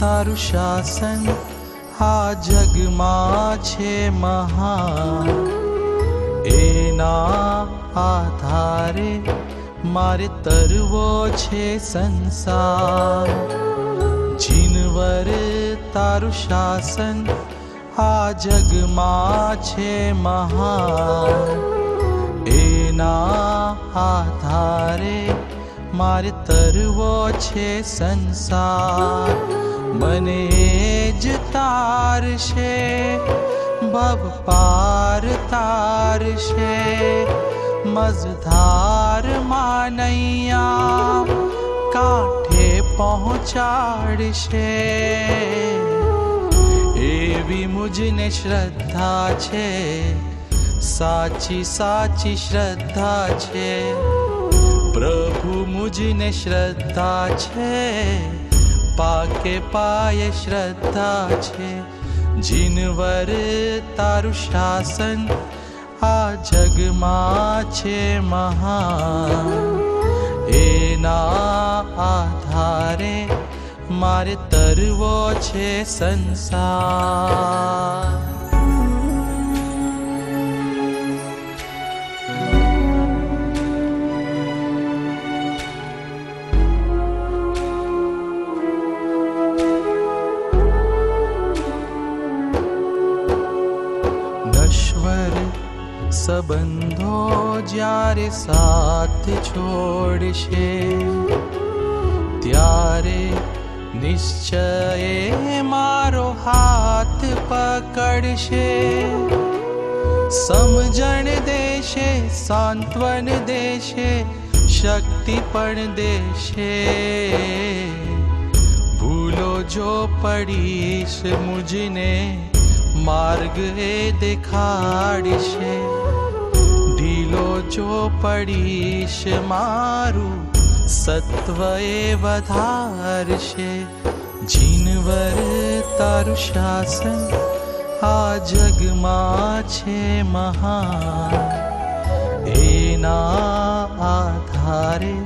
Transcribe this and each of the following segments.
તારું શાસન આ જગમાં છે મહાન, એના આધારે મારે તરવો છે સંસાર. જીનવર તારું શાસન આ જગમાં છે મહાન, એના આધારે મારે તરવો છે સંસાર. મને જ તારશે ભવ પાર તારશે, મઝધાર માં નૈયા કાંઠે પહોંચાડશે. એવી મુજને શ્રદ્ધા છે, સાચી સાચી શ્રદ્ધા છે. પ્રભુ મુજને શ્રદ્ધા છે, પાકે પાયે શ્રદ્ધા છે. જીનવર તારું શાસન આ જગમાં છે મહાન, એના આધારે મારે તરવો છે સંસાર. નશ્વર સંબંધો જ્યારે સાથ છોડશે, ત્યારે નિશ્ચય મારો હાથ પકડશે. સમજણ દેશે, સાંત્વન દેશે, શક્તિ પણ દેશે. ભૂલો જો પડીશ મુજને માર્ગ એ દેખાડશે. ઢીલો જો પડીશ મારું સત્વ એ વધારશે. જીનવર તારું શાસન આ જગમાં છે મહાન, એના આધારે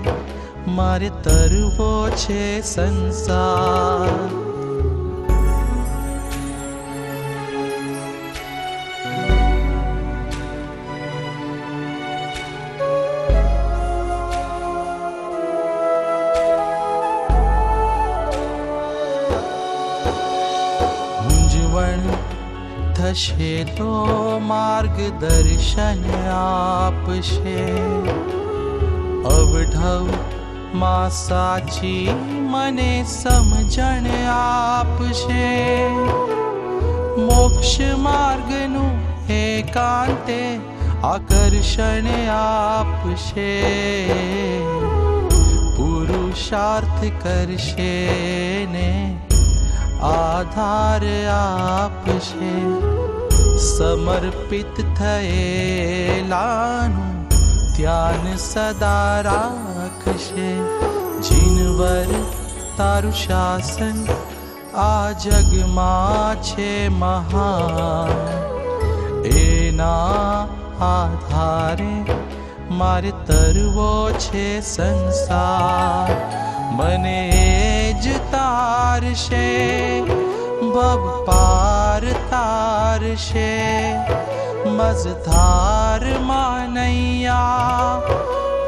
મારે તરવો છે સંસાર. થશે તો માર્ગદર્શન આપશે. અવઢવ માં સાચી મને સમજણ આપશે. મોક્ષ માર્ગનું એકાંતે આકર્ષણ આપશે. પુરુષાર્થ કરશે ને આધાર આપશે. સમર્પિત થયેલાનું ધ્યાન સદા રાખશે. જીનવર તારું શાસન આ જગમાં છે મહાન, એના આધારે મારે તરવો છે સંસાર. મને જ તારશે ભવ પાર તારશે, મઝધાર માં નૈયા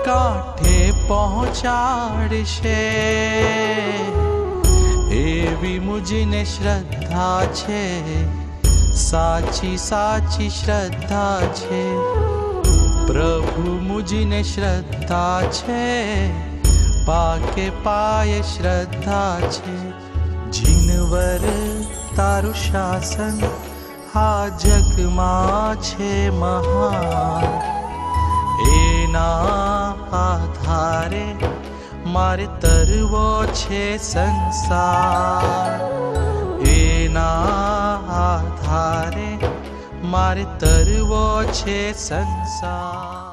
કાંઠે પહોંચાડશે. એવી મુજને શ્રદ્ધા છે, સાચી સાચી શ્રદ્ધા છે. પ્રભુ મુજને શ્રદ્ધા છે, પાકે પાયે શ્રદ્ધા છે. જીનવર તારું શાસન આ જગમાં છે મહાન, એના આધારે મારે તરવો છે સંસાર. એના આધારે મારે તરવો છે સંસાર.